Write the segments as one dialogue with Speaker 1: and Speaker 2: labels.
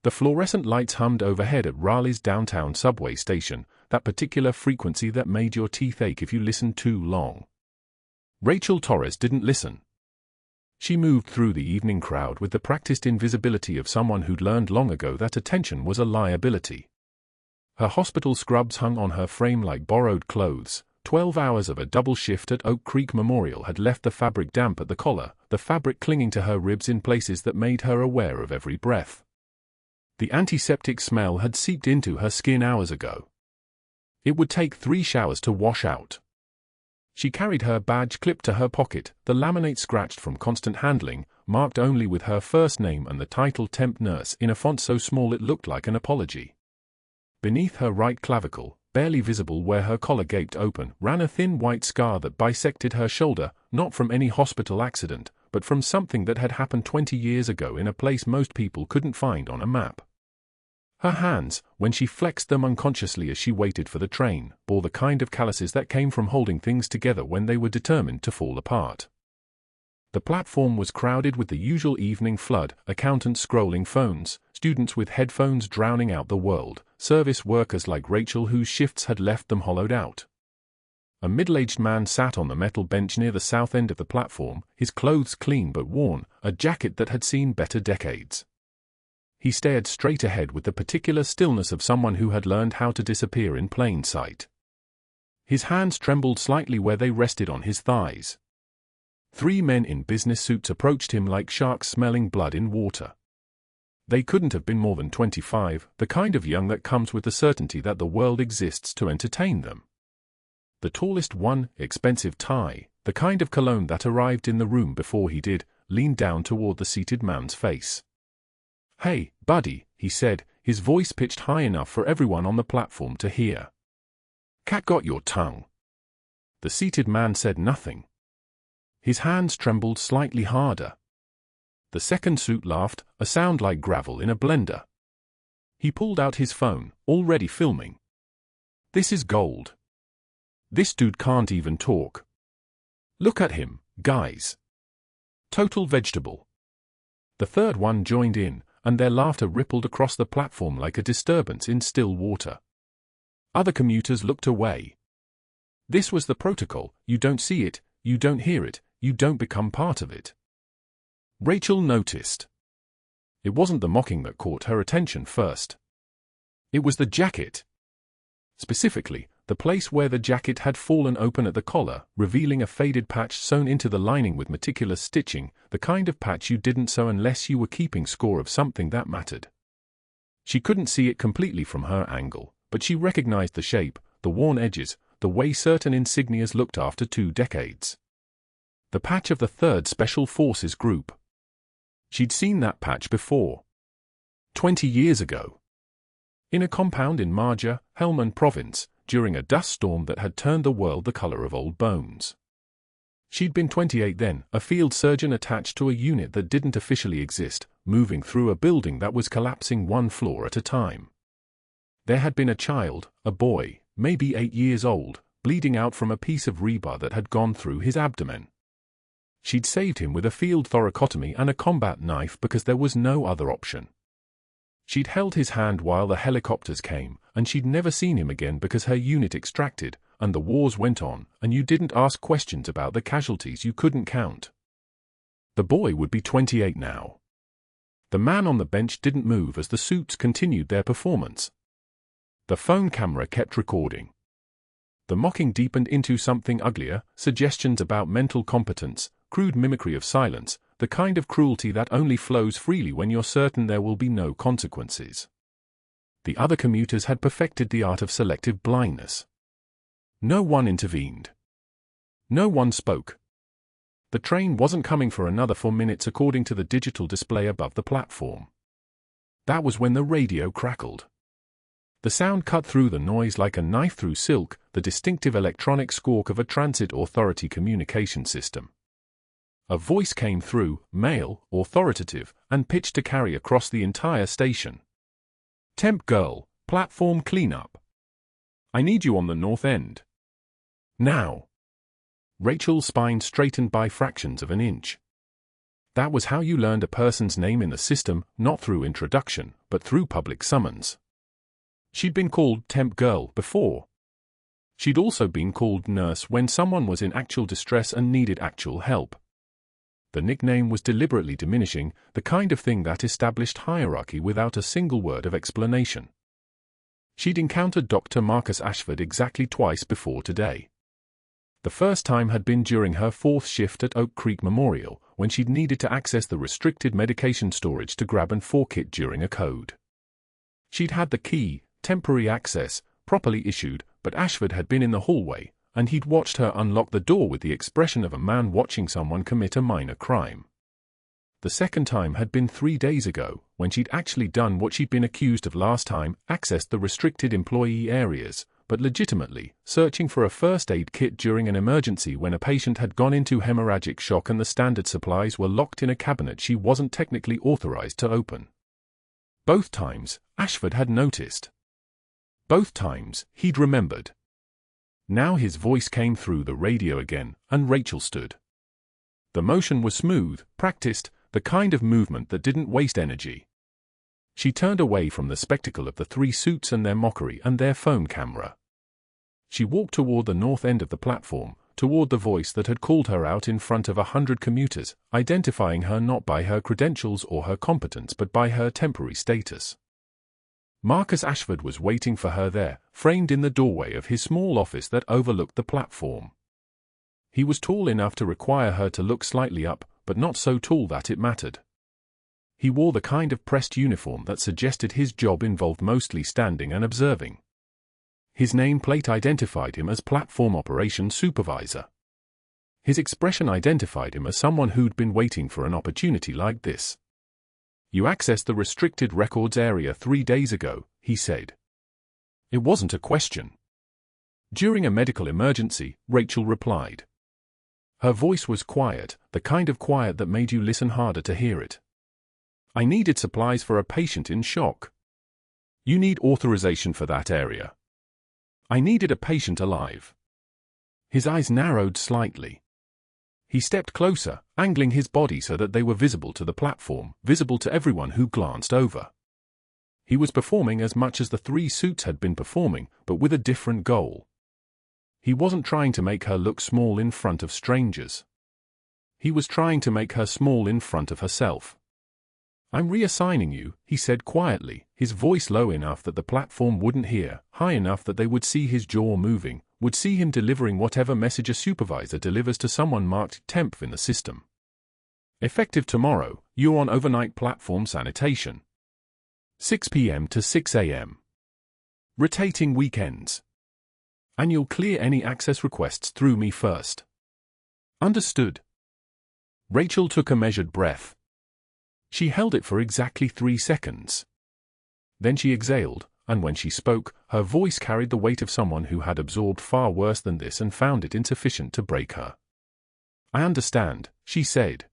Speaker 1: The fluorescent lights hummed overhead at Raleigh's downtown subway station, that particular frequency that made your teeth ache if you listened too long. Rachel Torres didn't listen. She moved through the evening crowd with the practiced invisibility of someone who'd learned long ago that attention was a liability. Her hospital scrubs hung on her frame like borrowed clothes. 12 hours of a double shift at Oak Creek Memorial had left the fabric damp at the collar, the fabric clinging to her ribs in places that made her aware of every breath. The antiseptic smell had seeped into her skin hours ago. It would take 3 showers to wash out. She carried her badge clipped to her pocket, the laminate scratched from constant handling, marked only with her first name and the title temp nurse in a font so small it looked like an apology. Beneath her right clavicle, barely visible where her collar gaped open, ran a thin white scar that bisected her shoulder, not from any hospital accident, but from something that had happened 20 years ago in a place most people couldn't find on a map. Her hands, when she flexed them unconsciously as she waited for the train, bore the kind of calluses that came from holding things together when they were determined to fall apart. The platform was crowded with the usual evening flood, accountants scrolling phones, students with headphones drowning out the world, service workers like Rachel whose shifts had left them hollowed out. A middle-aged man sat on the metal bench near the south end of the platform, his clothes clean but worn, a jacket that had seen better decades. He stared straight ahead with the particular stillness of someone who had learned how to disappear in plain sight. His hands trembled slightly where they rested on his thighs. 3 men in business suits approached him like sharks smelling blood in water. They couldn't have been more than 25, the kind of young that comes with the certainty that the world exists to entertain them. The tallest one, expensive tie, the kind of cologne that arrived in the room before he did, leaned down toward the seated man's face. "Hey, buddy," he said, his voice pitched high enough for everyone on the platform to hear. "Cat got your tongue." The seated man said nothing. His hands trembled slightly harder. The second suit laughed, a sound like gravel in a blender. He pulled out his phone, already filming. "This is gold. This dude can't even talk. Look at him, guys. Total vegetable." The third one joined in, and their laughter rippled across the platform like a disturbance in still water. Other commuters looked away. This was the protocol: you don't see it, you don't hear it, you don't become part of it. Rachel noticed. It wasn't the mocking that caught her attention first. It was the jacket. Specifically, the place where the jacket had fallen open at the collar, revealing a faded patch sewn into the lining with meticulous stitching, the kind of patch you didn't sew unless you were keeping score of something that mattered. She couldn't see it completely from her angle, but she recognized the shape, the worn edges, the way certain insignias looked after 2 decades. The patch of the 3rd Special Forces Group. She'd seen that patch before. 20 years ago. In a compound in Marjah, Helmand Province, during a dust storm that had turned the world the color of old bones. She'd been 28 then, a field surgeon attached to a unit that didn't officially exist, moving through a building that was collapsing 1 floor at a time. There had been a child, a boy, maybe 8 years old, bleeding out from a piece of rebar that had gone through his abdomen. She'd saved him with a field thoracotomy and a combat knife because there was no other option. She'd held his hand while the helicopters came, and she'd never seen him again because her unit extracted, and the wars went on, and you didn't ask questions about the casualties you couldn't count. The boy would be 28 now. The man on the bench didn't move as the suits continued their performance. The phone camera kept recording. The mocking deepened into something uglier, suggestions about mental competence, crude mimicry of silence, the kind of cruelty that only flows freely when you're certain there will be no consequences. The other commuters had perfected the art of selective blindness. No one intervened. No one spoke. The train wasn't coming for another 4 minutes according to the digital display above the platform. That was when the radio crackled. The sound cut through the noise like a knife through silk, the distinctive electronic squawk of a transit authority communication system. A voice came through, male, authoritative, and pitched to carry across the entire station. "Temp girl, platform cleanup. I need you on the north end. Now." Rachel's spine straightened by fractions of an inch. That was how you learned a person's name in the system, not through introduction, but through public summons. She'd been called temp girl before. She'd also been called nurse when someone was in actual distress and needed actual help. The nickname was deliberately diminishing, the kind of thing that established hierarchy without a single word of explanation. She'd encountered Dr. Marcus Ashford exactly twice before today. The first time had been during her 4th shift at Oak Creek Memorial, when she'd needed to access the restricted medication storage to grab an 4 kit during a code. She'd had the key, temporary access, properly issued, but Ashford had been in the hallway, and he'd watched her unlock the door with the expression of a man watching someone commit a minor crime. The second time had been 3 days ago, when she'd actually done what she'd been accused of last time, accessed the restricted employee areas, but legitimately, searching for a first aid kit during an emergency when a patient had gone into hemorrhagic shock and the standard supplies were locked in a cabinet she wasn't technically authorized to open. Both times, Ashford had noticed. Both times, he'd remembered. Now his voice came through the radio again, and Rachel stood. The motion was smooth, practiced, the kind of movement that didn't waste energy. She turned away from the spectacle of the 3 suits and their mockery and their phone camera. She walked toward the north end of the platform, toward the voice that had called her out in front of 100 commuters, identifying her not by her credentials or her competence but by her temporary status. Marcus Ashford was waiting for her there, framed in the doorway of his small office that overlooked the platform. He was tall enough to require her to look slightly up, but not so tall that it mattered. He wore the kind of pressed uniform that suggested his job involved mostly standing and observing. His nameplate identified him as Platform Operations Supervisor. His expression identified him as someone who'd been waiting for an opportunity like this. "You accessed the restricted records area 3 days ago," he said. It wasn't a question. "During a medical emergency," Rachel replied. Her voice was quiet, the kind of quiet that made you listen harder to hear it. "I needed supplies for a patient in shock." "You need authorization for that area." "I needed a patient alive." His eyes narrowed slightly. He stepped closer, angling his body so that they were visible to the platform, visible to everyone who glanced over. He was performing as much as the 3 suits had been performing, but with a different goal. He wasn't trying to make her look small in front of strangers. He was trying to make her small in front of herself. "I'm reassigning you," he said quietly, his voice low enough that the platform wouldn't hear, high enough that they would see his jaw moving, would see him delivering whatever message a supervisor delivers to someone marked temp in the system. "Effective tomorrow, you're on overnight platform sanitation. 6 p.m. to 6 a.m. Rotating weekends. And you'll clear any access requests through me first." "Understood." Rachel took a measured breath. She held it for exactly 3 seconds. Then she exhaled, and when she spoke, her voice carried the weight of someone who had absorbed far worse than this and found it insufficient to break her. "I understand," she said.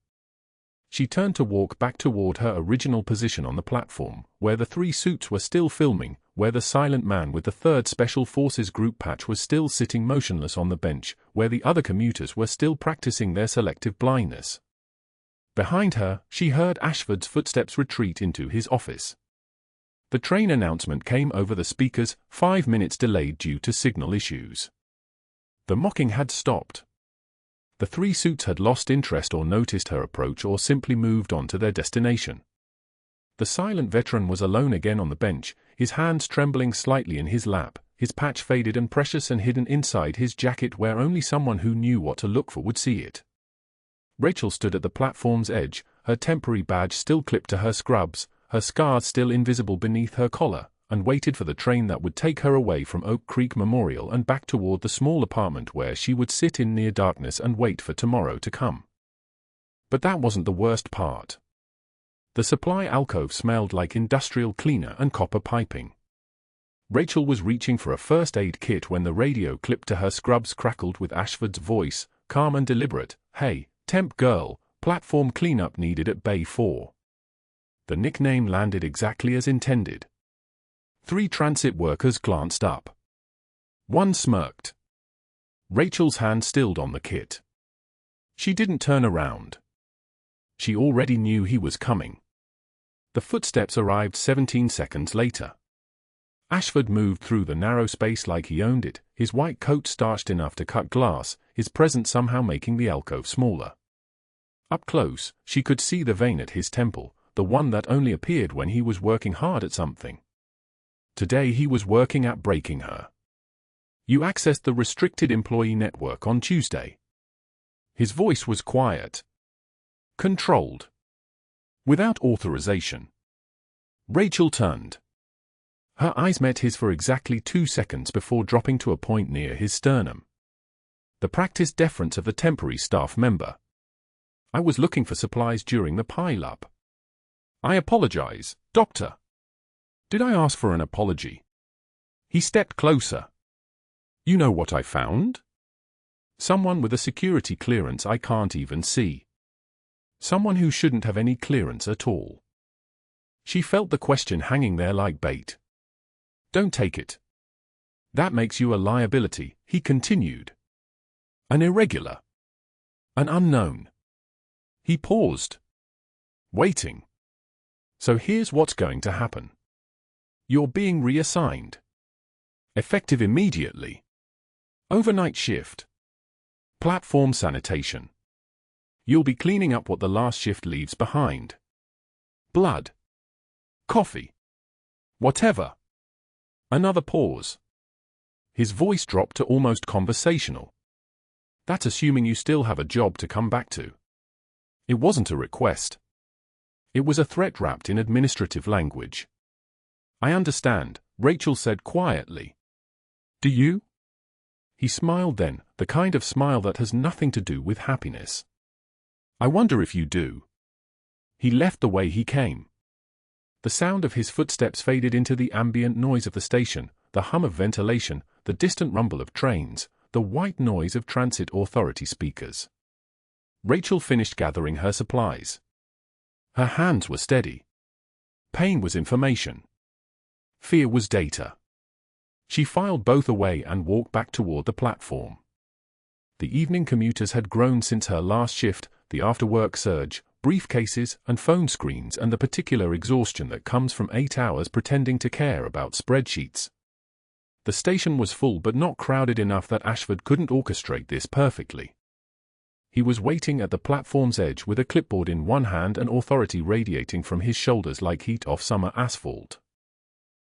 Speaker 1: She turned to walk back toward her original position on the platform, where the 3 suits were still filming, where the silent man with the 3rd Special Forces group patch was still sitting motionless on the bench, where the other commuters were still practicing their selective blindness. Behind her, she heard Ashford's footsteps retreat into his office. The train announcement came over the speakers, 5 minutes delayed due to signal issues. The mocking had stopped. The 3 suits had lost interest or noticed her approach or simply moved on to their destination. The silent veteran was alone again on the bench, his hands trembling slightly in his lap, his patch faded and precious and hidden inside his jacket where only someone who knew what to look for would see it. Rachel stood at the platform's edge, her temporary badge still clipped to her scrubs, her scars still invisible beneath her collar, and waited for the train that would take her away from Oak Creek Memorial and back toward the small apartment where she would sit in near darkness and wait for tomorrow to come. But that wasn't the worst part. The supply alcove smelled like industrial cleaner and copper piping. Rachel was reaching for a first aid kit when the radio clipped to her scrubs crackled with Ashford's voice, calm and deliberate. "Hey, temp girl, platform cleanup needed at Bay 4. The nickname landed exactly as intended. 3 transit workers glanced up. 1 smirked. Rachel's hand stilled on the kit. She didn't turn around. She already knew he was coming. The footsteps arrived 17 seconds later. Ashford moved through the narrow space like he owned it, his white coat starched enough to cut glass, his presence somehow making the alcove smaller. Up close, she could see the vein at his temple, the one that only appeared when he was working hard at something. Today he was working at breaking her. You accessed the restricted employee network on Tuesday. His voice was quiet. Controlled. Without authorization. Rachel turned. Her eyes met his for exactly 2 seconds before dropping to a point near his sternum. The practiced deference of the temporary staff member. I was looking for supplies during the pile-up. I apologize, Doctor. Did I ask for an apology? He stepped closer. You know what I found? Someone with a security clearance I can't even see. Someone who shouldn't have any clearance at all. She felt the question hanging there like bait. Don't take it. That makes you a liability, he continued. An irregular. An unknown. He paused. Waiting. So here's what's going to happen. You're being reassigned. Effective immediately. Overnight shift. Platform sanitation. You'll be cleaning up what the last shift leaves behind. Blood. Coffee. Whatever. Another pause. His voice dropped to almost conversational. That's assuming you still have a job to come back to. It wasn't a request. It was a threat wrapped in administrative language. I understand, Rachel said quietly. Do you? He smiled then, the kind of smile that has nothing to do with happiness. I wonder if you do. He left the way he came. The sound of his footsteps faded into the ambient noise of the station, the hum of ventilation, the distant rumble of trains, the white noise of transit authority speakers. Rachel finished gathering her supplies. Her hands were steady. Pain was information. Fear was data. She filed both away and walked back toward the platform. The evening commuters had grown since her last shift, the after-work surge, briefcases and phone screens, and the particular exhaustion that comes from 8 hours pretending to care about spreadsheets. The station was full but not crowded enough that Ashford couldn't orchestrate this perfectly. He was waiting at the platform's edge with a clipboard in one hand and authority radiating from his shoulders like heat off summer asphalt.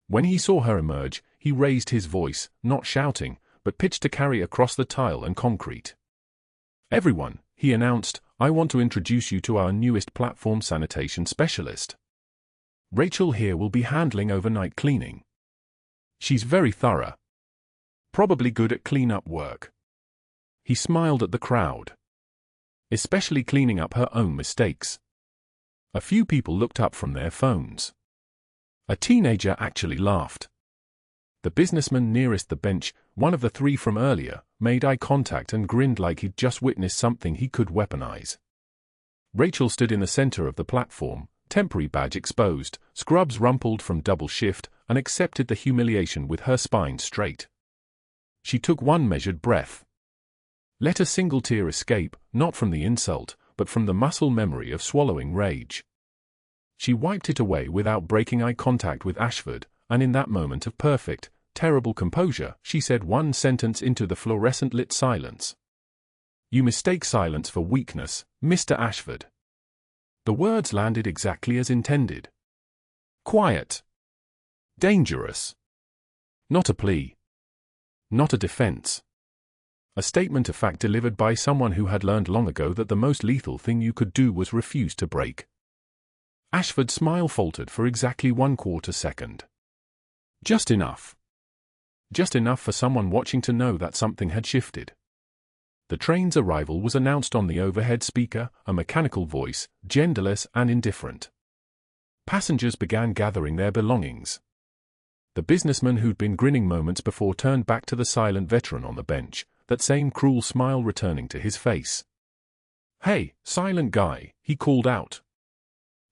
Speaker 1: When he saw her emerge, he raised his voice, not shouting, but pitched to carry across the tile and concrete. Everyone, he announced, I want to introduce you to our newest platform sanitation specialist. Rachel here will be handling overnight cleaning. She's very thorough. Probably good at clean-up work. He smiled at the crowd. Especially cleaning up her own mistakes. A few people looked up from their phones. A teenager actually laughed. The businessman nearest the bench, one of the 3 from earlier, made eye contact and grinned like he'd just witnessed something he could weaponize. Rachel stood in the center of the platform, temporary badge exposed, scrubs rumpled from double shift, and accepted the humiliation with her spine straight. She took one measured breath. Let a single tear escape, not from the insult, but from the muscle memory of swallowing rage. She wiped it away without breaking eye contact with Ashford, and in that moment of perfect, terrible composure, she said one sentence into the fluorescent-lit silence. You mistake silence for weakness, Mr. Ashford. The words landed exactly as intended. Quiet. Dangerous. Not a plea. Not a defense. A statement of fact delivered by someone who had learned long ago that the most lethal thing you could do was refuse to break. Ashford's smile faltered for exactly 1/4 second. Just enough. Just enough for someone watching to know that something had shifted. The train's arrival was announced on the overhead speaker, a mechanical voice, genderless and indifferent. Passengers began gathering their belongings. The businessman who'd been grinning moments before turned back to the silent veteran on the bench, that same cruel smile returning to his face. Hey, silent guy, he called out.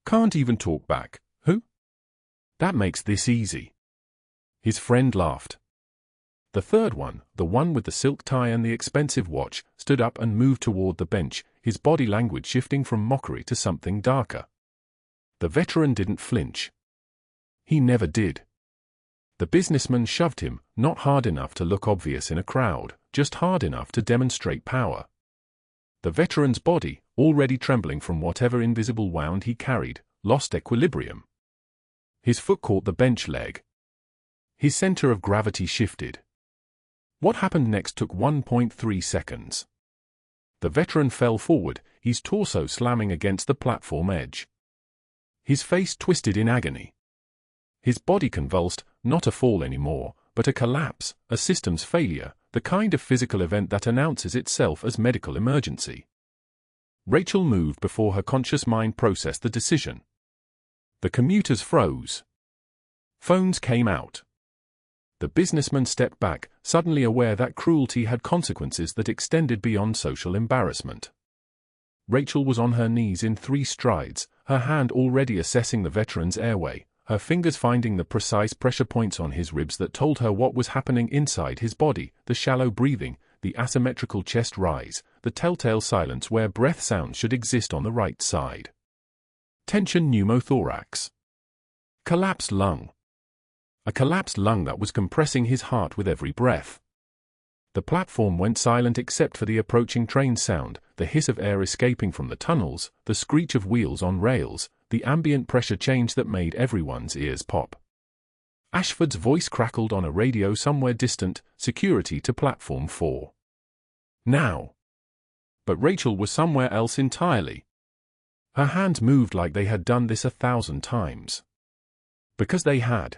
Speaker 1: Can't even talk back, who? That makes this easy. His friend laughed. The third one, the one with the silk tie and the expensive watch, stood up and moved toward the bench, his body language shifting from mockery to something darker. The veteran didn't flinch. He never did. The businessman shoved him, not hard enough to look obvious in a crowd, just hard enough to demonstrate power. The veteran's body, already trembling from whatever invisible wound he carried, lost equilibrium. His foot caught the bench leg. His center of gravity shifted. What happened next took 1.3 seconds. The veteran fell forward, his torso slamming against the platform edge. His face twisted in agony. His body convulsed, not a fall anymore, but a collapse, a systems failure, the kind of physical event that announces itself as medical emergency. Rachel moved before her conscious mind processed the decision. The commuters froze. Phones came out. The businessman stepped back, suddenly aware that cruelty had consequences that extended beyond social embarrassment. Rachel was on her knees in 3 strides, her hand already assessing the veteran's airway, her fingers finding the precise pressure points on his ribs that told her what was happening inside his body, the shallow breathing, the asymmetrical chest rise, the telltale silence where breath sounds should exist on the right side. Tension pneumothorax. Collapsed lung. A collapsed lung that was compressing his heart with every breath. The platform went silent except for the approaching train sound, the hiss of air escaping from the tunnels, the screech of wheels on rails, the ambient pressure change that made everyone's ears pop. Ashford's voice crackled on a radio somewhere distant, security to platform 4. Now. But Rachel was somewhere else entirely. Her hands moved like they had done this 1,000 times. Because they had.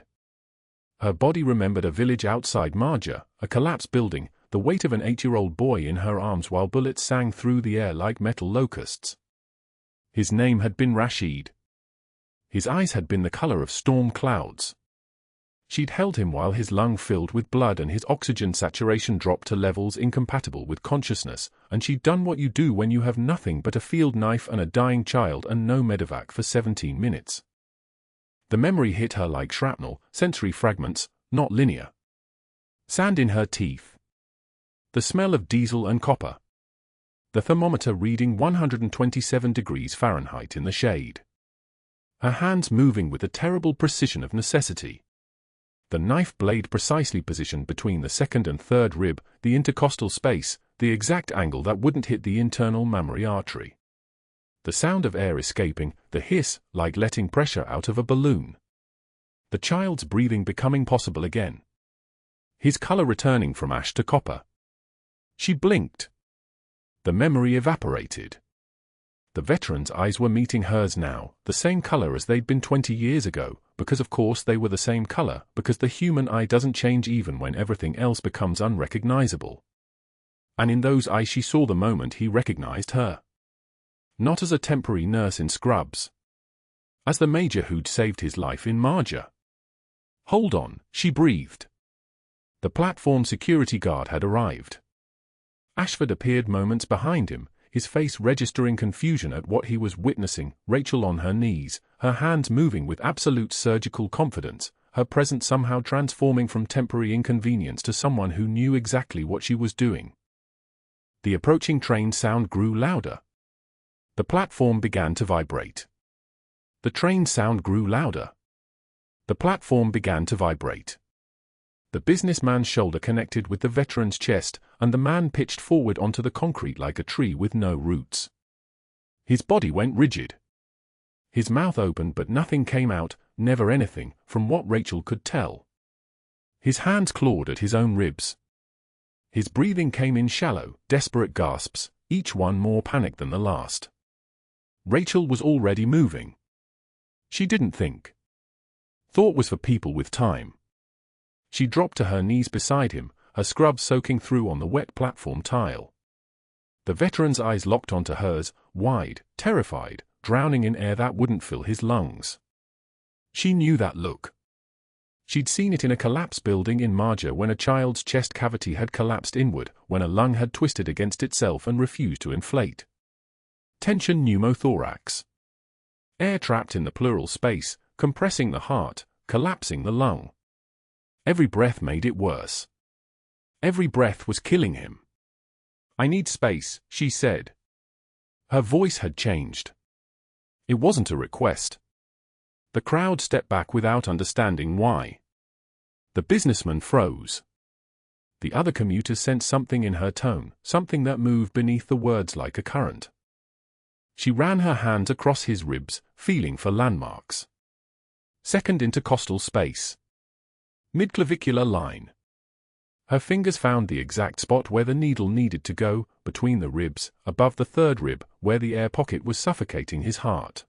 Speaker 1: Her body remembered a village outside Marjah, a collapsed building, the weight of an 8-year-old boy in her arms while bullets sang through the air like metal locusts. His name had been Rashid. His eyes had been the color of storm clouds. She'd held him while his lung filled with blood and his oxygen saturation dropped to levels incompatible with consciousness, and she'd done what you do when you have nothing but a field knife and a dying child and no medevac for 17 minutes. The memory hit her like shrapnel, sensory fragments, not linear. Sand in her teeth. The smell of diesel and copper. The thermometer reading 127 degrees Fahrenheit in the shade. Her hands moving with the terrible precision of necessity. The knife blade precisely positioned between the second and third rib, the intercostal space, the exact angle that wouldn't hit the internal mammary artery. The sound of air escaping, the hiss, like letting pressure out of a balloon. The child's breathing becoming possible again. His color returning from ash to copper. She blinked. The memory evaporated. The veteran's eyes were meeting hers now, the same color as they'd been 20 years ago, because of course they were the same color, because the human eye doesn't change even when everything else becomes unrecognizable. And in those eyes she saw the moment he recognized her. Not as a temporary nurse in scrubs. As the major who'd saved his life in Marjah. Hold on, she breathed. The platform security guard had arrived. Ashford appeared moments behind him, his face registering confusion at what he was witnessing, Rachel on her knees, her hands moving with absolute surgical confidence, her presence somehow transforming from temporary inconvenience to someone who knew exactly what she was doing. The approaching train sound grew louder. The platform began to vibrate. The train sound grew louder. The platform began to vibrate. The businessman's shoulder connected with the veteran's chest, and the man pitched forward onto the concrete like a tree with no roots. His body went rigid. His mouth opened but nothing came out, never anything, from what Rachel could tell. His hands clawed at his own ribs. His breathing came in shallow, desperate gasps, each one more panicked than the last. Rachel was already moving. She didn't think. Thought was for people with time. She dropped to her knees beside him, her scrubs soaking through on the wet platform tile. The veteran's eyes locked onto hers, wide, terrified, drowning in air that wouldn't fill his lungs. She knew that look. She'd seen it in a collapsed building in Marjah when a child's chest cavity had collapsed inward, when a lung had twisted against itself and refused to inflate. Tension pneumothorax. Air trapped in the pleural space, compressing the heart, collapsing the lung. Every breath made it worse. Every breath was killing him. "I need space," she said. Her voice had changed. It wasn't a request. The crowd stepped back without understanding why. The businessman froze. The other commuters sensed something in her tone, something that moved beneath the words like a current. She ran her hands across his ribs, feeling for landmarks. Second intercostal space. Midclavicular line. Her fingers found the exact spot where the needle needed to go, between the ribs, above the third rib, where the air pocket was suffocating his heart.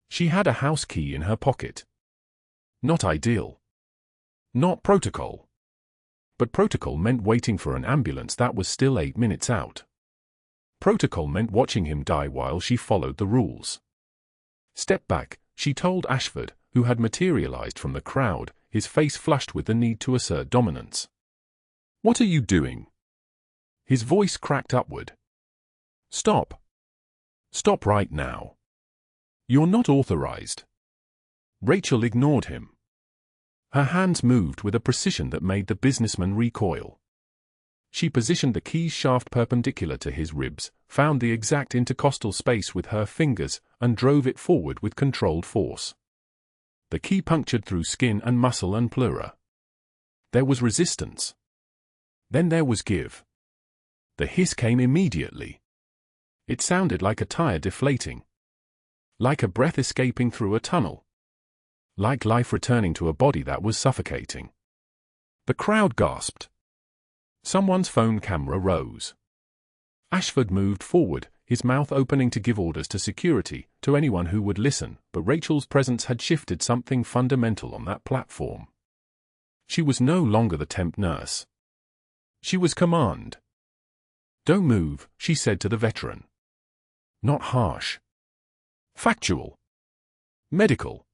Speaker 1: She had a house key in her pocket. Not ideal. Not protocol. But protocol meant waiting for an ambulance that was still 8 minutes out. Protocol meant watching him die while she followed the rules. Step back, she told Ashford, who had materialized from the crowd, his face flushed with the need to assert dominance. What are you doing? His voice cracked upward. Stop. Stop right now. You're not authorized. Rachel ignored him. Her hands moved with a precision that made the businessman recoil. She positioned the key's shaft perpendicular to his ribs, found the exact intercostal space with her fingers, and drove it forward with controlled force. The key punctured through skin and muscle and pleura. There was resistance. Then there was give. The hiss came immediately. It sounded like a tire deflating. Like a breath escaping through a tunnel. Like life returning to a body that was suffocating. The crowd gasped. Someone's phone camera rose. Ashford moved forward, his mouth opening to give orders to security, to anyone who would listen, but Rachel's presence had shifted something fundamental on that platform. She was no longer the temp nurse. She was command. Don't move, she said to the veteran. Not harsh. Factual. Medical.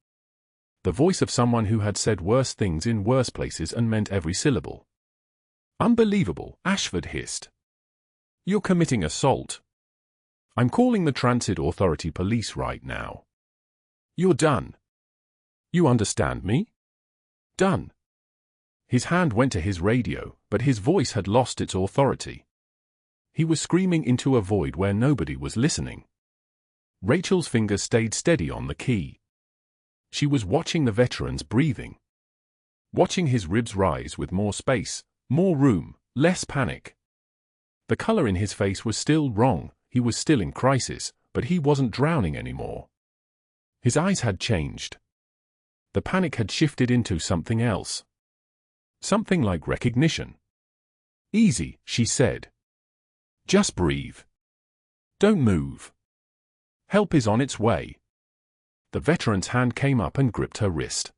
Speaker 1: The voice of someone who had said worse things in worse places and meant every syllable. Unbelievable, Ashford hissed. You're committing assault. I'm calling the Transit Authority police right now. You're done. You understand me? Done. His hand went to his radio, but his voice had lost its authority. He was screaming into a void where nobody was listening. Rachel's fingers stayed steady on the key. She was watching the veteran's breathing. Watching his ribs rise with more space, more room, less panic. The color in his face was still wrong, he was still in crisis, but he wasn't drowning anymore. His eyes had changed. The panic had shifted into something else. Something like recognition. Easy, she said. Just breathe. Don't move. Help is on its way. The veteran's hand came up and gripped her wrist.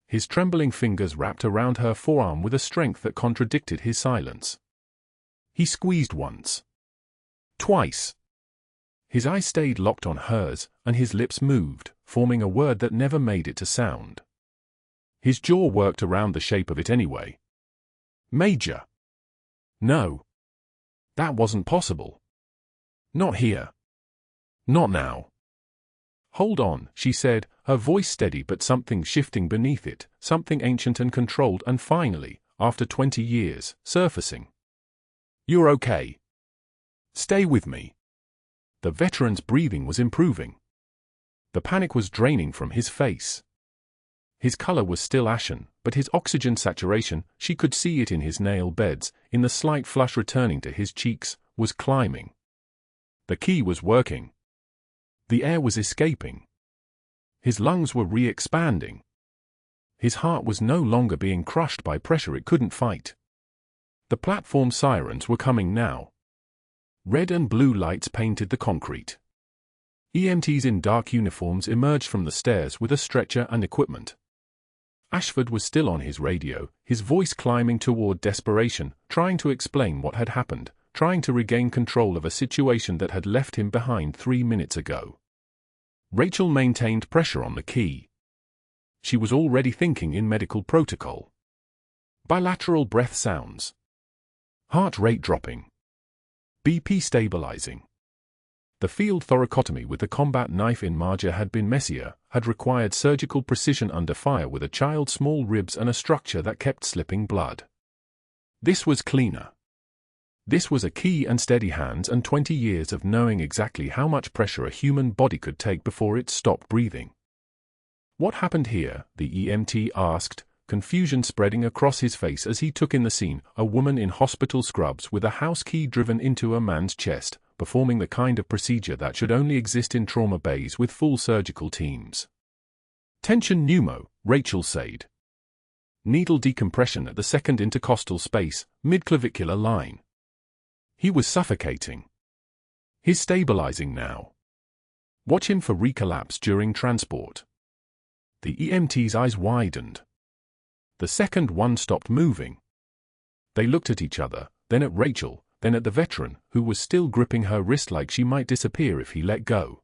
Speaker 1: His trembling fingers wrapped around her forearm with a strength that contradicted his silence. He squeezed once. Twice. His eyes stayed locked on hers, and his lips moved, forming a word that never made it to sound. His jaw worked around the shape of it anyway. Marjah. No. That wasn't possible. Not here. Not now. Hold on, she said, her voice steady but something shifting beneath it, something ancient and controlled and finally, after 20 years, surfacing. You're okay. Stay with me. The veteran's breathing was improving. The panic was draining from his face. His color was still ashen, but his oxygen saturation, she could see it in his nail beds, in the slight flush returning to his cheeks, was climbing. The key was working. The air was escaping. His lungs were re-expanding. His heart was no longer being crushed by pressure it couldn't fight. The platform sirens were coming now. Red and blue lights painted the concrete. EMTs in dark uniforms emerged from the stairs with a stretcher and equipment. Ashford was still on his radio, his voice climbing toward desperation, trying to explain what had happened, trying to regain control of a situation that had left him behind 3 minutes ago. Rachel maintained pressure on the key. She was already thinking in medical protocol. Bilateral breath sounds. Heart rate dropping. BP stabilizing. The field thoracotomy with the combat knife in Marjah had been messier, had required surgical precision under fire with a child's small ribs and a structure that kept slipping blood. This was cleaner. This was a key and steady hands and 20 years of knowing exactly how much pressure a human body could take before it stopped breathing. What happened here? The EMT asked, confusion spreading across his face as he took in the scene, a woman in hospital scrubs with a house key driven into a man's chest, performing the kind of procedure that should only exist in trauma bays with full surgical teams. Tension pneumo, Rachel said. Needle decompression at the second intercostal space, mid-clavicular line. He was suffocating. He's stabilizing now. Watch him for recollapse during transport. The EMT's eyes widened. The second one stopped moving. They looked at each other, then at Rachel, then at the veteran, who was still gripping her wrist like she might disappear if he let go.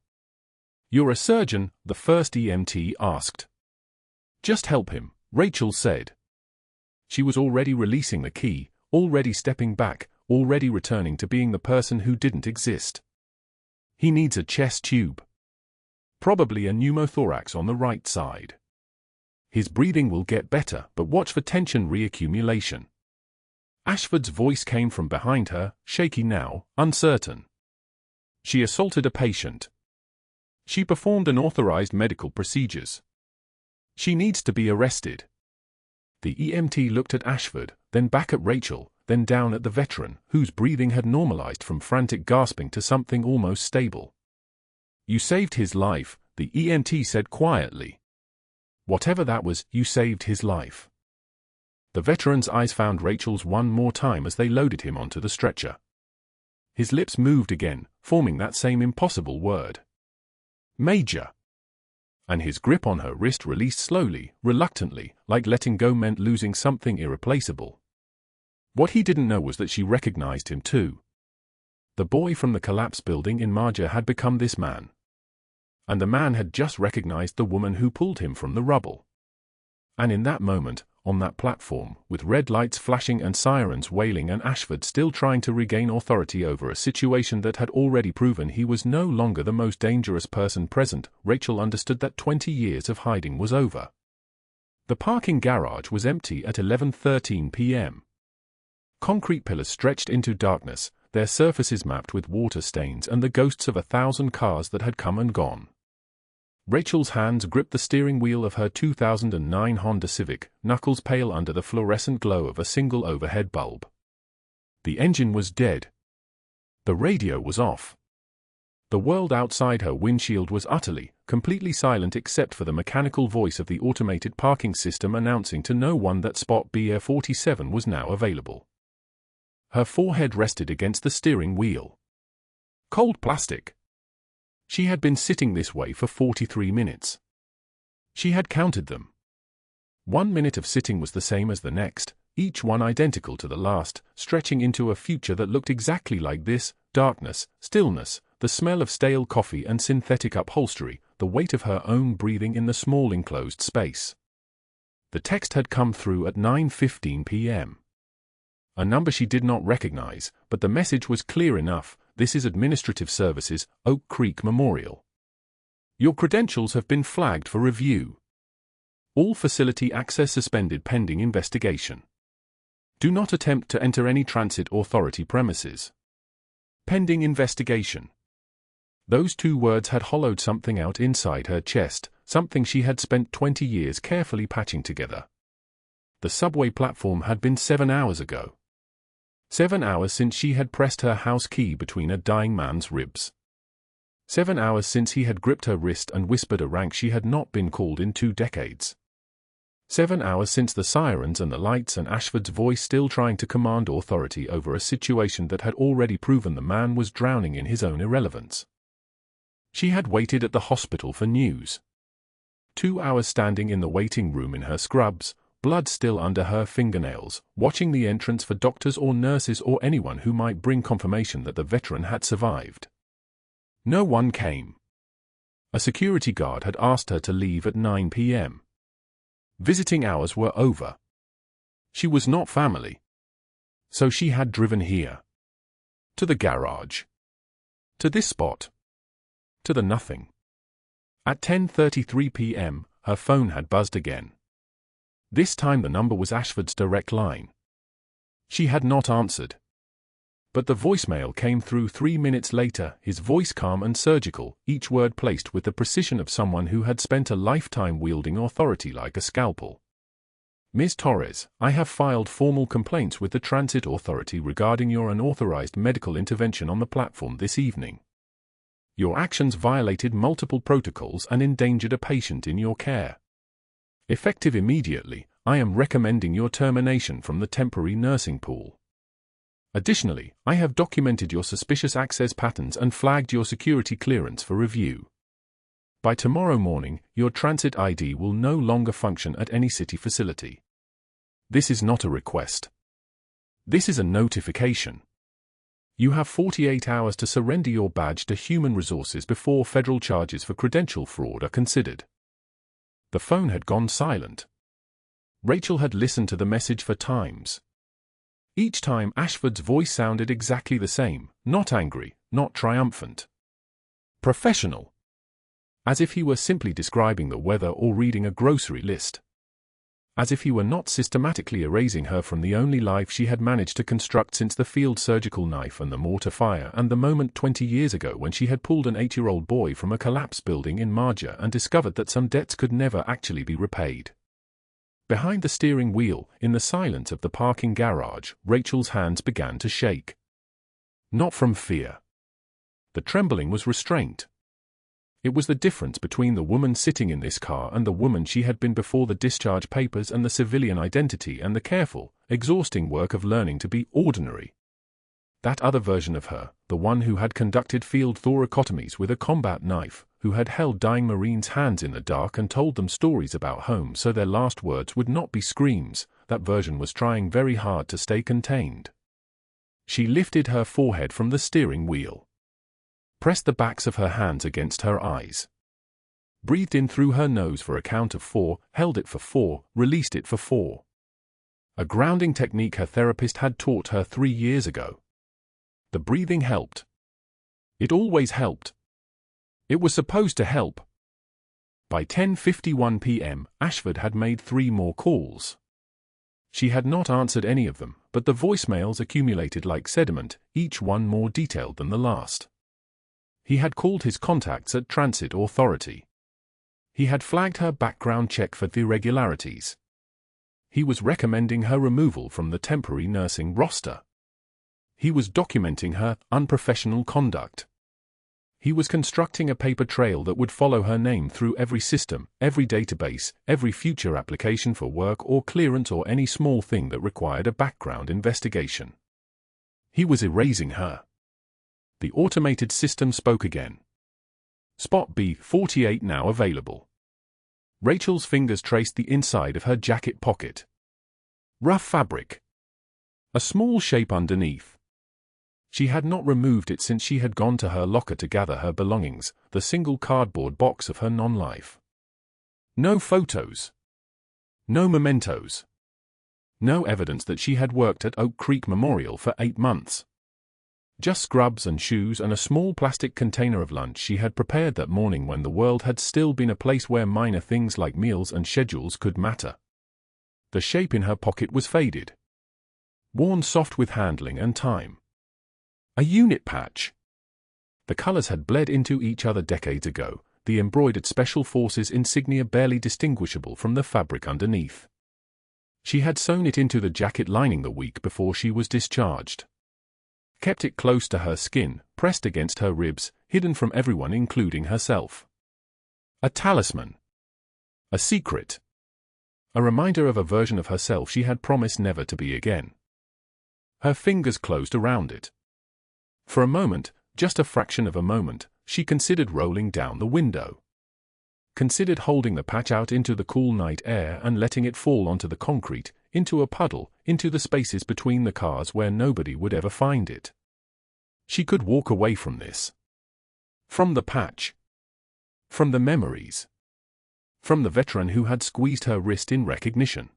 Speaker 1: "You're a surgeon?" the first EMT asked. "Just help him," Rachel said. She was already releasing the key, already stepping back, already returning to being the person who didn't exist. "He needs a chest tube. Probably a pneumothorax on the right side. His breathing will get better, but watch for tension reaccumulation." Ashford's voice came from behind her, shaky now, uncertain. "She assaulted a patient. She performed unauthorized medical procedures. She needs to be arrested." The EMT looked at Ashford, then back at Rachel, then down at the veteran, whose breathing had normalized from frantic gasping to something almost stable. "You saved his life," the EMT said quietly. "Whatever that was, you saved his life." The veteran's eyes found Rachel's one more time as they loaded him onto the stretcher. His lips moved again, forming that same impossible word. "Marjah." And his grip on her wrist released slowly, reluctantly, like letting go meant losing something irreplaceable. What he didn't know was that she recognized him too. The boy from the collapse building in Marjah had become this man. And the man had just recognized the woman who pulled him from the rubble. And in that moment, on that platform, with red lights flashing and sirens wailing and Ashford still trying to regain authority over a situation that had already proven he was no longer the most dangerous person present, Rachel understood that 20 years of hiding was over. The parking garage was empty at 11:13 p.m. Concrete pillars stretched into darkness, their surfaces mapped with water stains and the ghosts of 1,000 cars that had come and gone. Rachel's hands gripped the steering wheel of her 2009 Honda Civic, knuckles pale under the fluorescent glow of a single overhead bulb. The engine was dead. The radio was off. The world outside her windshield was utterly, completely silent except for the mechanical voice of the automated parking system announcing to no one that spot BR47 was now available. Her forehead rested against the steering wheel. Cold plastic. She had been sitting this way for 43 minutes. She had counted them. 1 minute of sitting was the same as the next, each one identical to the last, stretching into a future that looked exactly like this: darkness, stillness, the smell of stale coffee and synthetic upholstery, the weight of her own breathing in the small enclosed space. The text had come through at 9:15 p.m. A number she did not recognize, but the message was clear enough: "This is Administrative Services, Oak Creek Memorial. Your credentials have been flagged for review. All facility access suspended pending investigation. Do not attempt to enter any transit authority premises. Pending investigation." Those two words had hollowed something out inside her chest, something she had spent 20 years carefully patching together. The subway platform had been 7 hours ago. 7 hours since she had pressed her house key between a dying man's ribs. 7 hours since he had gripped her wrist and whispered a rank she had not been called in 2 decades. 7 hours since the sirens and the lights and Ashford's voice still trying to command authority over a situation that had already proven the man was drowning in his own irrelevance. She had waited at the hospital for news. 2 hours standing in the waiting room in her scrubs, blood still under her fingernails, watching the entrance for doctors or nurses or anyone who might bring confirmation that the veteran had survived. No one came. A security guard had asked her to leave at 9 p.m. Visiting hours were over. She was not family. So she had driven here. To the garage. To this spot. To the nothing. At 10:33 p.m., her phone had buzzed again. This time the number was Ashford's direct line. She had not answered. But the voicemail came through 3 minutes later, his voice calm and surgical, each word placed with the precision of someone who had spent a lifetime wielding authority like a scalpel. Ms. Torres, I have filed formal complaints with the Transit Authority regarding your unauthorized medical intervention on the platform this evening. Your actions violated multiple protocols and endangered a patient in your care. Effective immediately, I am recommending your termination from the temporary nursing pool. Additionally, I have documented your suspicious access patterns and flagged your security clearance for review. By tomorrow morning, your transit ID will no longer function at any city facility. This is not a request. This is a notification. You have 48 hours to surrender your badge to Human Resources before federal charges for credential fraud are considered. The phone had gone silent. Rachel had listened to the message for times. Each time Ashford's voice sounded exactly the same, not angry, not triumphant. Professional. As if he were simply describing the weather or reading a grocery list. As if he were not systematically erasing her from the only life she had managed to construct since the field surgical knife and the mortar fire and the moment 20 years ago when she had pulled an 8-year-old boy from a collapsed building in Marjah and discovered that some debts could never actually be repaid. Behind the steering wheel, in the silence of the parking garage, Rachel's hands began to shake. Not from fear. The trembling was restraint. It was the difference between the woman sitting in this car and the woman she had been before the discharge papers and the civilian identity and the careful, exhausting work of learning to be ordinary. That other version of her, the one who had conducted field thoracotomies with a combat knife, who had held dying Marines' hands in the dark and told them stories about home so their last words would not be screams, that version was trying very hard to stay contained. She lifted her forehead from the steering wheel. Pressed the backs of her hands against her eyes. Breathed in through her nose for a count of 4, held it for 4, released it for 4. A grounding technique her therapist had taught her 3 years ago. The breathing helped. It always helped. It was supposed to help. By 10:51 p.m., Ashford had made 3 more calls. She had not answered any of them, but the voicemails accumulated like sediment, each one more detailed than the last. He had called his contacts at Transit Authority. He had flagged her background check for irregularities. He was recommending her removal from the temporary nursing roster. He was documenting her unprofessional conduct. He was constructing a paper trail that would follow her name through every system, every database, every future application for work or clearance or any small thing that required a background investigation. He was erasing her. The automated system spoke again. Spot B48 now available. Rachel's fingers traced the inside of her jacket pocket. Rough fabric. A small shape underneath. She had not removed it since she had gone to her locker to gather her belongings, the single cardboard box of her non-life. No photos. No mementos. No evidence that she had worked at Oak Creek Memorial for 8 months. Just scrubs and shoes and a small plastic container of lunch she had prepared that morning when the world had still been a place where minor things like meals and schedules could matter. The shape in her pocket was faded. Worn soft with handling and time. A unit patch. The colors had bled into each other decades ago, the embroidered Special Forces insignia barely distinguishable from the fabric underneath. She had sewn it into the jacket lining the week before she was discharged. Kept it close to her skin, pressed against her ribs, hidden from everyone including herself. A talisman. A secret. A reminder of a version of herself she had promised never to be again. Her fingers closed around it. For a moment, just a fraction of a moment, she considered rolling down the window. Considered holding the patch out into the cool night air and letting it fall onto the concrete, into a puddle, into the spaces between the cars where nobody would ever find it. She could walk away from this. From the patch. From the memories. From the veteran who had squeezed her wrist in recognition.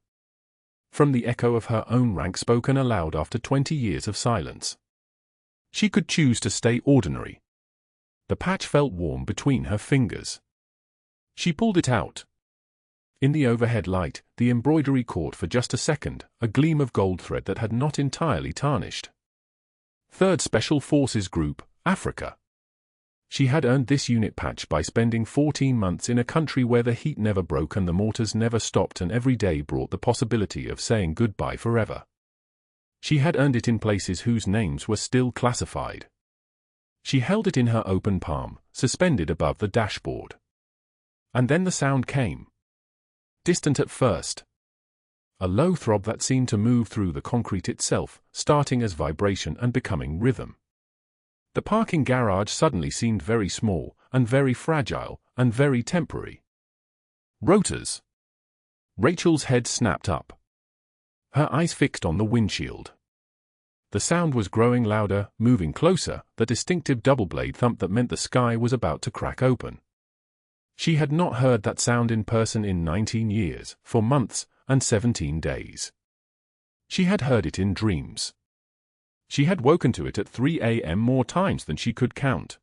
Speaker 1: From the echo of her own rank spoken aloud after 20 years of silence. She could choose to stay ordinary. The patch felt warm between her fingers. She pulled it out. In the overhead light, the embroidery caught for just a second, a gleam of gold thread that had not entirely tarnished. 3rd Special Forces Group, Africa. She had earned this unit patch by spending 14 months in a country where the heat never broke and the mortars never stopped, and every day brought the possibility of saying goodbye forever. She had earned it in places whose names were still classified. She held it in her open palm, suspended above the dashboard. And then the sound came. Distant at first. A low throb that seemed to move through the concrete itself, starting as vibration and becoming rhythm. The parking garage suddenly seemed very small, and very fragile, and very temporary. Rotors. Rachel's head snapped up. Her eyes fixed on the windshield. The sound was growing louder, moving closer, the distinctive double-blade thump that meant the sky was about to crack open. She had not heard that sound in person in 19 years, for months, and 17 days. She had heard it in dreams. She had woken to it at 3 a.m. more times than she could count.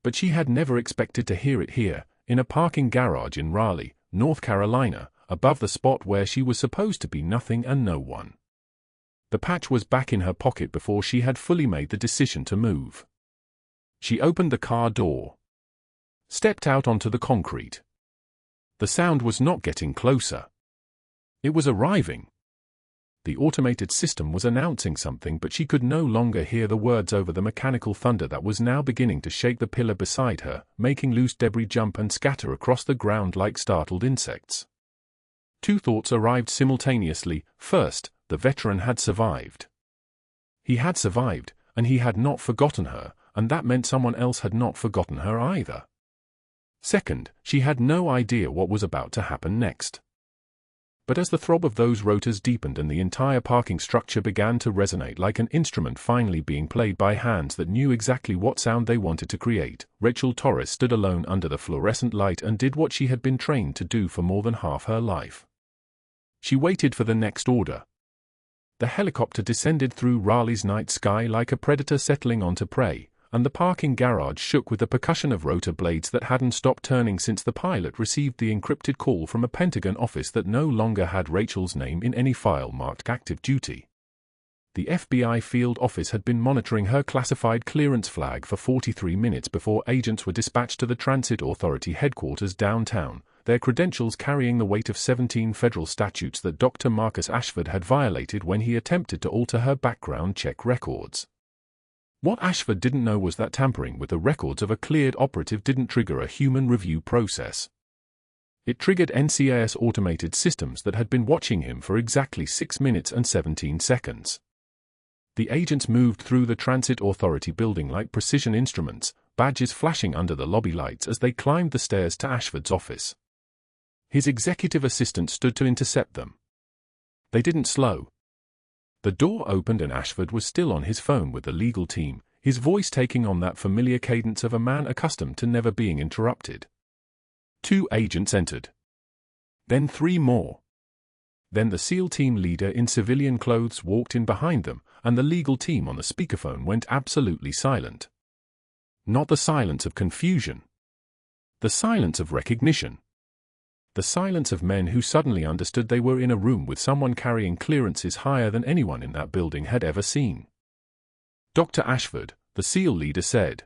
Speaker 1: But she had never expected to hear it here, in a parking garage in Raleigh, North Carolina, above the spot where she was supposed to be nothing and no one. The patch was back in her pocket before she had fully made the decision to move. She opened the car door. Stepped out onto the concrete. The sound was not getting closer. It was arriving. The automated system was announcing something, but she could no longer hear the words over the mechanical thunder that was now beginning to shake the pillar beside her, making loose debris jump and scatter across the ground like startled insects. 2 thoughts arrived simultaneously. First, the veteran had survived. He had survived, and he had not forgotten her, and that meant someone else had not forgotten her either. Second, she had no idea what was about to happen next. But as the throb of those rotors deepened and the entire parking structure began to resonate like an instrument finally being played by hands that knew exactly what sound they wanted to create, Rachel Torres stood alone under the fluorescent light and did what she had been trained to do for more than half her life. She waited for the next order. The helicopter descended through Raleigh's night sky like a predator settling onto prey, and the parking garage shook with the percussion of rotor blades that hadn't stopped turning since the pilot received the encrypted call from a Pentagon office that no longer had Rachel's name in any file marked active duty. The FBI field office had been monitoring her classified clearance flag for 43 minutes before agents were dispatched to the Transit Authority headquarters downtown, their credentials carrying the weight of 17 federal statutes that Dr. Marcus Ashford had violated when he attempted to alter her background check records. What Ashford didn't know was that tampering with the records of a cleared operative didn't trigger a human review process. It triggered NCIS automated systems that had been watching him for exactly 6 minutes and 17 seconds. The agents moved through the Transit Authority building like precision instruments, badges flashing under the lobby lights as they climbed the stairs to Ashford's office. His executive assistant stood to intercept them. They didn't slow. The door opened and Ashford was still on his phone with the legal team, his voice taking on that familiar cadence of a man accustomed to never being interrupted. 2 agents entered. Then 3 more. Then the SEAL team leader in civilian clothes walked in behind them, and the legal team on the speakerphone went absolutely silent. Not the silence of confusion. The silence of recognition. The silence of men who suddenly understood they were in a room with someone carrying clearances higher than anyone in that building had ever seen. Dr. Ashford, the SEAL leader said.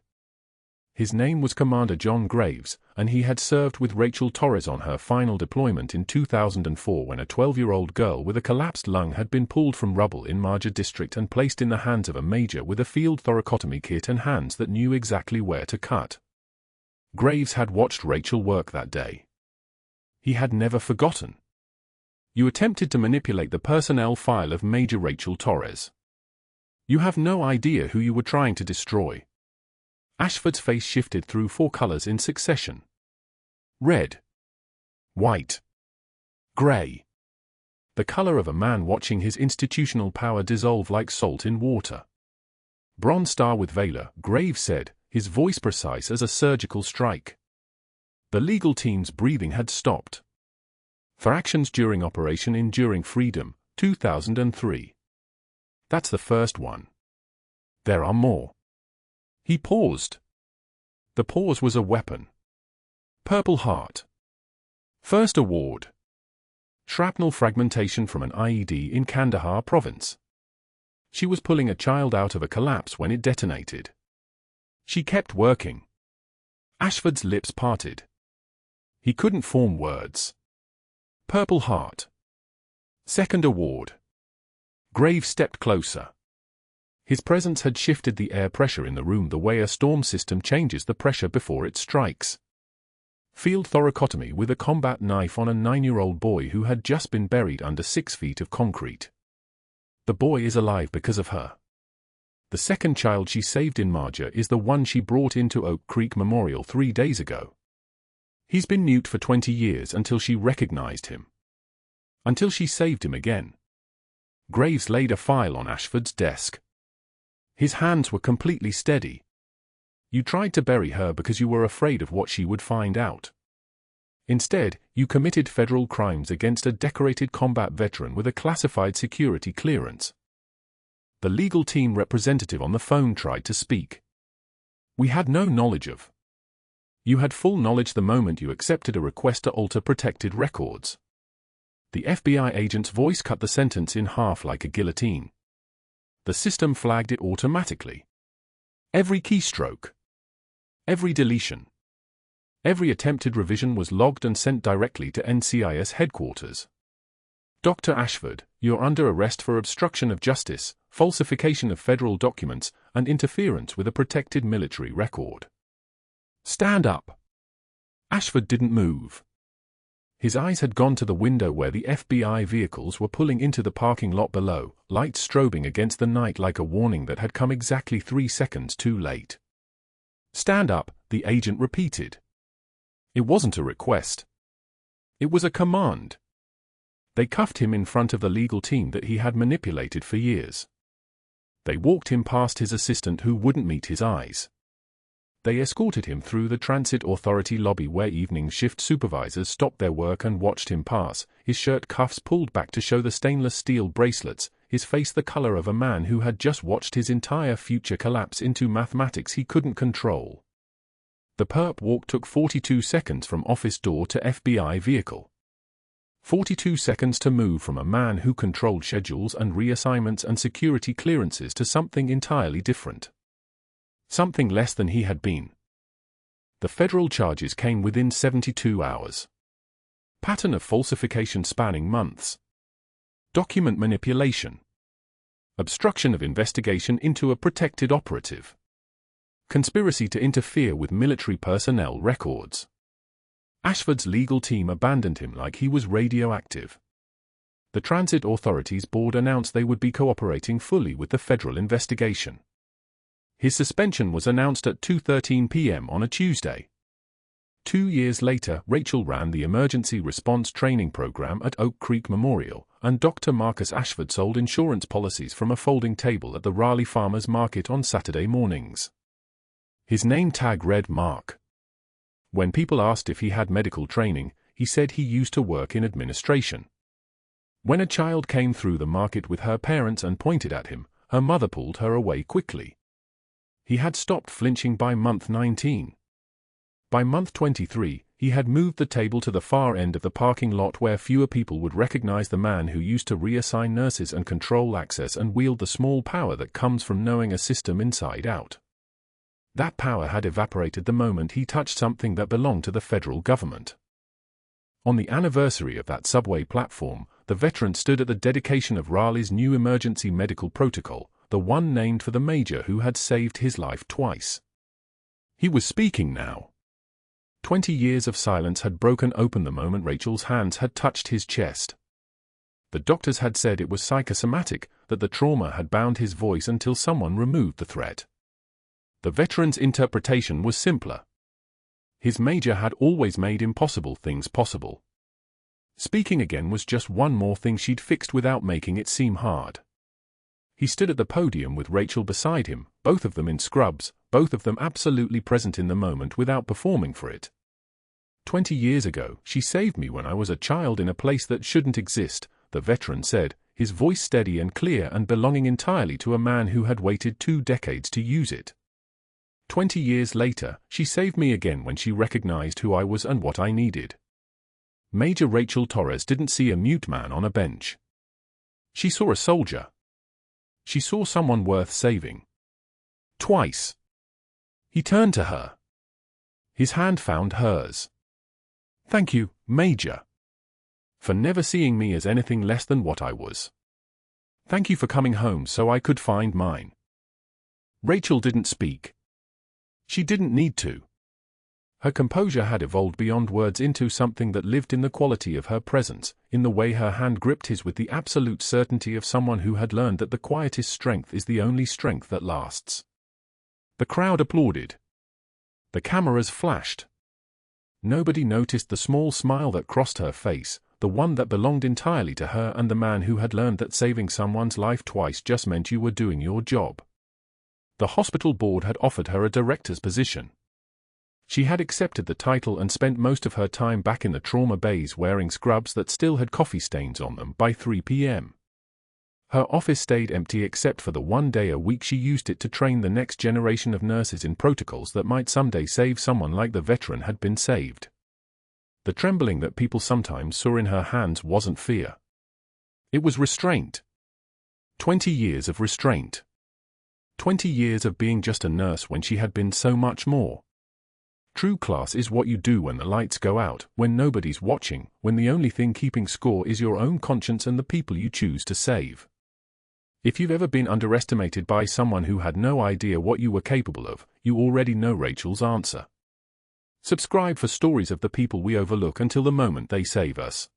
Speaker 1: His name was Commander John Graves, and he had served with Rachel Torres on her final deployment in 2004 when a 12-year-old girl with a collapsed lung had been pulled from rubble in Marjah district and placed in the hands of a major with a field thoracotomy kit and hands that knew exactly where to cut. Graves had watched Rachel work that day. He had never forgotten. You attempted to manipulate the personnel file of Major Rachel Torres. You have no idea who you were trying to destroy. Ashford's face shifted through 4 colors in succession. Red. White. Gray. The color of a man watching his institutional power dissolve like salt in water. Bronze Star with Valor, Graves said, his voice precise as a surgical strike. The legal team's breathing had stopped. For actions during Operation Enduring Freedom, 2003. That's the first one. There are more. He paused. The pause was a weapon. Purple Heart. First award. Shrapnel fragmentation from an IED in Kandahar province. She was pulling a child out of a collapse when it detonated. She kept working. Ashford's lips parted. He couldn't form words. Purple Heart. Second award. Graves stepped closer. His presence had shifted the air pressure in the room the way a storm system changes the pressure before it strikes. Field thoracotomy with a combat knife on a 9-year-old boy who had just been buried under 6 feet of concrete. The boy is alive because of her. The second child she saved in Marjah is the one she brought into Oak Creek Memorial 3 days ago. He's been mute for 20 years until she recognized him. Until she saved him again. Graves laid a file on Ashford's desk. His hands were completely steady. You tried to bury her because you were afraid of what she would find out. Instead, you committed federal crimes against a decorated combat veteran with a classified security clearance. The legal team representative on the phone tried to speak. We had no knowledge of. You had full knowledge the moment you accepted a request to alter protected records. The FBI agent's voice cut the sentence in half like a guillotine. The system flagged it automatically. Every keystroke. Every deletion. Every attempted revision was logged and sent directly to NCIS headquarters. Dr. Ashford, you're under arrest for obstruction of justice, falsification of federal documents, and interference with a protected military record. Stand up. Ashford didn't move. His eyes had gone to the window where the FBI vehicles were pulling into the parking lot below, lights strobing against the night like a warning that had come exactly 3 seconds too late. Stand up, the agent repeated. It wasn't a request. It was a command. They cuffed him in front of the legal team that he had manipulated for years. They walked him past his assistant who wouldn't meet his eyes. They escorted him through the transit authority lobby where evening shift supervisors stopped their work and watched him pass, his shirt cuffs pulled back to show the stainless steel bracelets, his face the color of a man who had just watched his entire future collapse into mathematics he couldn't control. The perp walk took 42 seconds from office door to FBI vehicle. 42 seconds to move from a man who controlled schedules and reassignments and security clearances to something entirely different. Something less than he had been. The federal charges came within 72 hours. Pattern of falsification spanning months. Document manipulation. Obstruction of investigation into a protected operative. Conspiracy to interfere with military personnel records. Ashford's legal team abandoned him like he was radioactive. The Transit Authorities Board announced they would be cooperating fully with the federal investigation. His suspension was announced at 2:13 p.m. on a Tuesday. 2 years later, Rachel ran the Emergency Response Training Program at Oak Creek Memorial, and Dr. Marcus Ashford sold insurance policies from a folding table at the Raleigh Farmers Market on Saturday mornings. His name tag read Mark. When people asked if he had medical training, he said he used to work in administration. When a child came through the market with her parents and pointed at him, her mother pulled her away quickly. He had stopped flinching by month 19. By month 23, he had moved the table to the far end of the parking lot where fewer people would recognize the man who used to reassign nurses and control access and wield the small power that comes from knowing a system inside out. That power had evaporated the moment he touched something that belonged to the federal government. On the anniversary of that subway platform, the veteran stood at the dedication of Raleigh's new emergency medical protocol, the one named for the major who had saved his life twice. He was speaking now. 20 years of silence had broken open the moment Rachel's hands had touched his chest. The doctors had said it was psychosomatic, that the trauma had bound his voice until someone removed the threat. The veteran's interpretation was simpler. His major had always made impossible things possible. Speaking again was just one more thing she'd fixed without making it seem hard. He stood at the podium with Rachel beside him, both of them in scrubs, both of them absolutely present in the moment without performing for it. 20 years ago, she saved me when I was a child in a place that shouldn't exist, the veteran said, his voice steady and clear and belonging entirely to a man who had waited 2 decades to use it. 20 years later, she saved me again when she recognized who I was and what I needed. Major Rachel Torres didn't see a mute man on a bench. She saw a soldier. She saw someone worth saving. Twice. He turned to her. His hand found hers. Thank you, Marjah, for never seeing me as anything less than what I was. Thank you for coming home so I could find mine. Rachel didn't speak. She didn't need to. Her composure had evolved beyond words into something that lived in the quality of her presence, in the way her hand gripped his with the absolute certainty of someone who had learned that the quietest strength is the only strength that lasts. The crowd applauded. The cameras flashed. Nobody noticed the small smile that crossed her face, the one that belonged entirely to her and the man who had learned that saving someone's life twice just meant you were doing your job. The hospital board had offered her a director's position. She had accepted the title and spent most of her time back in the trauma bays wearing scrubs that still had coffee stains on them by 3 p.m. Her office stayed empty except for the one day a week she used it to train the next generation of nurses in protocols that might someday save someone like the veteran had been saved. The trembling that people sometimes saw in her hands wasn't fear. It was restraint. 20 years of restraint. 20 years of being just a nurse when she had been so much more. True class is what you do when the lights go out, when nobody's watching, when the only thing keeping score is your own conscience and the people you choose to save. If you've ever been underestimated by someone who had no idea what you were capable of, you already know Rachel's answer. Subscribe for stories of the people we overlook until the moment they save us.